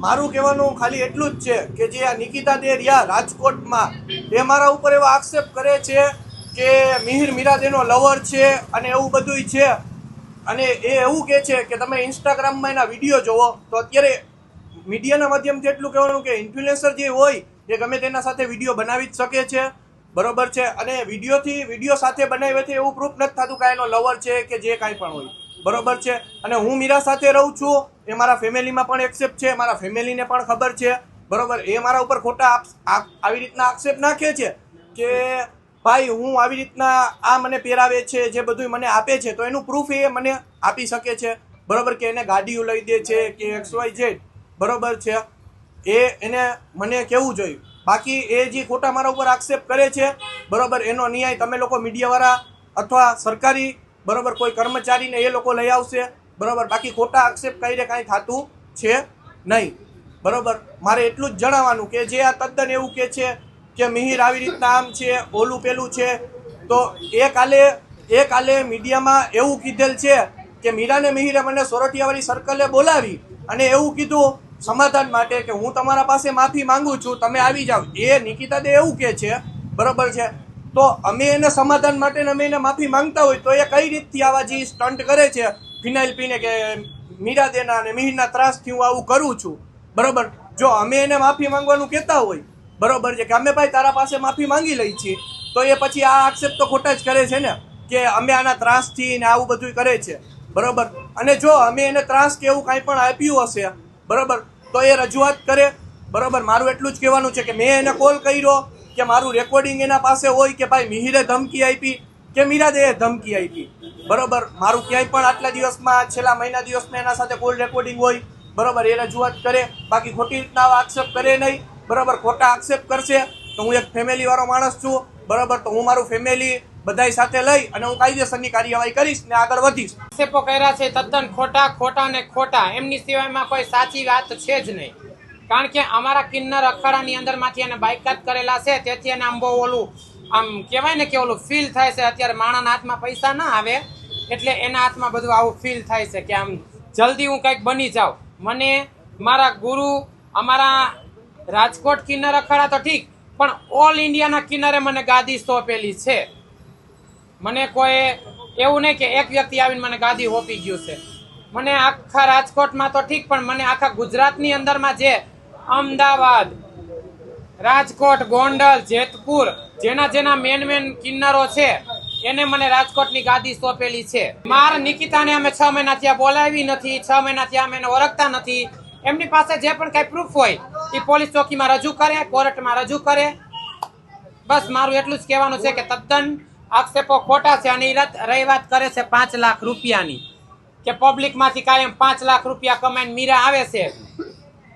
મારું કહેવાનું ખાલી એટલું જ છે કે જે આ નિકિતા દે રહ્યા રાજકોટમાં એ મારા ઉપર એવા આક્ષેપ કરે છે કે મિહિર મીરાદેનો લવર છે અને એવું બધું છે, અને એ એવું કહે છે કે તમે ઇન્સ્ટાગ્રામમાં એના વિડીયો જોવો. તો અત્યારે મીડિયાના માધ્યમથી એટલું કહેવાનું કે ઇન્ફ્લુએન્સર જે હોય એ ગમે તેના સાથે વિડીયો બનાવી જ શકે છે, બરોબર છે. અને વિડીયો સાથે બનાવીથી એવું પ્રૂફ નથી થતું કે એનો લવર છે કે જે કાંઈ પણ હોય, બરોબર છે. અને હું મીરા સાથે રહું છું એ મારા ફેમિલીમાં પણ એક્સેપ્ટ છે, મારા ફેમિલીને પણ ખબર છે, બરોબર. એ મારા ઉપર ખોટા આવી રીતના આક્ષેપ નાખે છે કે ભાઈ હું આવી રીતના આ મને પહેરાવે છે, જે બધું મને આપે છે, તો એનું પ્રૂફ એ મને આપી શકે છે, બરોબર. કે એને ગાડીઓ લઈ દે છે કે XYZ, બરોબર છે. એને મને કહેવું જોઈએ. બાકી એ જે ખોટા મારા ઉપર આક્ષેપ કરે છે, બરોબર, એનો ન્યાય તમે લોકો મીડિયાવાળા અથવા સરકારી, બરોબર, કોઈ કર્મચારીને એ લોકો લઈ આવશે, બરોબર. બાકી ખોટા આક્ષેપ કરીને કાંઈ થતું છે નહીં, બરોબર. મારે એટલું જ જણાવવાનું કે જે આ તદ્દન એવું કહે છે કે મિહિર આવી રીતના આમ છે, ઓલું પેલું છે, તો એ કાલે મીડિયામાં એવું કીધેલ છે કે મીરાને મિહિરે મને સોરઠિયાવાળી સર્કલે બોલાવી અને એવું કીધું સમાધાન માટે કે હું તમારા પાસે માફી માંગુ છું, તમે આવી જાઓ. એ નિકિતા દે એવું કહે છે, બરોબર છે. તો અમે એને સમાધાન માટે અમે એને માફી માંગતા હોય તો એ કઈ રીતથી આવા જે સ્ટન્ટ કરે છે ફિનાઇલ પીને કે મીરા દેના અને મિહિરના ત્રાસથી હું આવું કરું છું, બરોબર. જો અમે એને માફી માંગવાનું કહેતા હોય, બરોબર છે, કે અમે ભાઈ તારા પાસે માફી માંગી લઈ છીએ, તો એ પછી આ આક્ષેપ તો ખોટા જ કરે છે ને કે અમે આના ત્રાસથી ને આવું બધું કરે છે, બરોબર. અને જો અમે એને ત્રાસ કે એવું કાંઈ પણ આપ્યું હશે, બરોબર, તો એ રજૂઆત કરે, બરોબર. મારું એટલું જ કહેવાનું છે કે મેં એને કોલ કર્યો કે મારું રેકોર્ડિંગ એના પાસે હોય કે ભાઈ મિહિરે ધમકી આપી કે મીરાદેએ ધમકી આપી, બરોબર. મારું ક્યાંય પણ આટલા દિવસમાં છેલ્લા મહિના દિવસમાં એના સાથે કોલ રેકોર્ડિંગ હોય, બરોબર, એ રજૂઆત કરે. બાકી ખોટી રીતના આવા આક્ષેપ કરે નહીં, બરોબર. ખોટા આક્ષેપ કરશે તો હું એક ફેમિલીવાળો માણસ છું, બરોબર. તો હું મારું ફેમિલી બધાય સાથે લઈ અને હું કાયદેસરની કાર્યવાહી કરીશ ને આગળ વધીશ. આક્ષેપો કર્યા છે તદ્દન ખોટા ને ખોટા, એમની સિવાયમાં કોઈ સાચી વાત છે જ નહીં. કારણ કે અમારા કિન્નર અખાડાની અંદરમાંથી એને બાયકાત કરેલા છે, તેથી એને આમ બહુ ઓલું આમ કહેવાય ને કે ઓલું ફીલ થાય છે. અત્યારે માણાના હાથમાં પૈસા ના આવે એટલે એના હાથમાં બધું આવું ફીલ થાય છે કે આમ જલ્દી હું કંઈક બની જાઉં. મને મારા ગુરુ, અમારા રાજકોટ કિન્નર અખાડા તો ઠીક, પણ ઓલ ઇન્ડિયાના કિન્નરે મને ગાદી સોંપેલી છે. મને કોઈ એવું નહીં કે એક વ્યક્તિ આવીને મને ગાદી સોંપી ગયું છે. મને આખા રાજકોટમાં તો ઠીક, પણ મને આખા ગુજરાતની અંદરમાં જે અમદાવાદ, રાજકોટ, ગોંડલ, જેતપુર, જેના મેન કિન્નરો છે એને મને રાજકોટની ગાદી સોંપેલી છે. મારા નિકિતાને અમે 6 મહિનાથી બોલાવી નથી, 6 મહિનાથી અમે એને ઓળખતા નથી. એમની પાસે જે પણ કઈ પ્રૂફ હોય એ પોલીસ ચોકીમાં રજૂ કરે, કોર્ટમાં રજૂ કરે. બસ મારું એટલું જ કહેવાનું છે કે તદ્દન આક્ષેપો ખોટા છે. અને રહી વાત કરે છે 5 લાખ રૂપિયાની કે પબ્લિકમાંથી કાયમ 5 લાખ રૂપિયા કમાઈને મીરા આવે છે,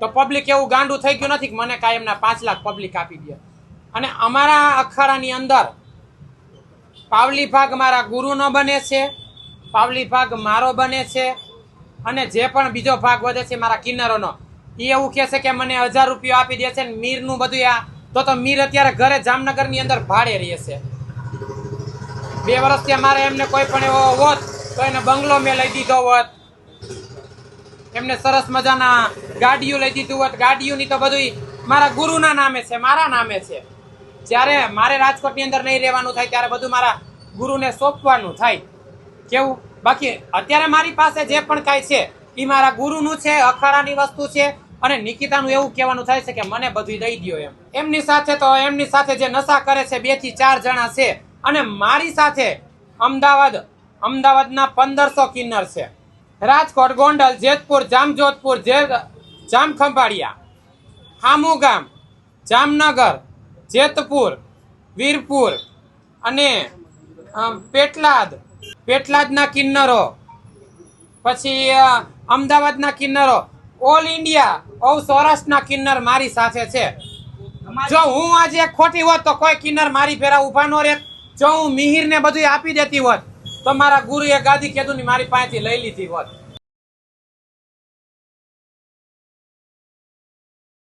તો પબ્લિક એવું ગાંડું થઈ ગયું નથી કે મને કાયમના 5 લાખ પબ્લિક આપી દે. અને અમારા અખાડાની અંદર પાવલી ભાગ મારા ગુરુનો બને છે, પાવલી ભાગ મારો બને છે, અને જે પણ બીજો ભાગ વધે છે મારા કિન્નરોનો. એ એવું કહે છે કે મને 1000 રૂપિયા આપી દે છે ને મીરનું બધું આ તો મીર અત્યારે ઘરે જામનગરની અંદર ભાડે રહે છે. 2 વર્ષથી મારે એમને કોઈ પણ એવો હોત તો એને બંગલો મેં લઈ દીધો હોત, એમને સરસ મજાના ગાડીઓ લઈ દીધું હોત. ગાડીઓની તો બધું મારા ગુરુના નામે છે, મારા નામે છે. જ્યારે મારે રાજકોટની અંદર નહીં રહેવાનું થાય ત્યારે બધું મારા ગુરુને સોંપવાનું થાય. કેવું? બાકી અત્યારે મારી પાસે જે પણ કાંઈ છે એ મારા ગુરુનું છે, અખાડાની વસ્તુ છે. અને નિકિતાનું એવું કહેવાનું થાય છે કે મને બધું દઈ દો એમ. એમની સાથે જે નશા કરે છે 2 થી 4 જણા છે. અને મારી સાથે અમદાવાદના 1500 કિન્નર છે. રાજકોટ, ગોંડલ, જેતપુર, જામજોધપુર, જામખંભાળિયા, હામુગામ, જામનગર, જેતપુર, વીરપુર અને પેટલાદના કિન્નરો, પછી અમદાવાદના કિન્નરો, ઓલ ઇન્ડિયા સૌરાષ્ટ્રના કિન્નર મારી સાથે છે. જો હું આજે ખોટી હોત તો કોઈ કિન્નર મારી ભેરા ઉભા ન રહે. જો હું મિહિરને બધું આપી દેતી હોત તો મારા ગુરુએ ગાદી કીધું ની મારી પાસેથી લઈ લીધી હોત.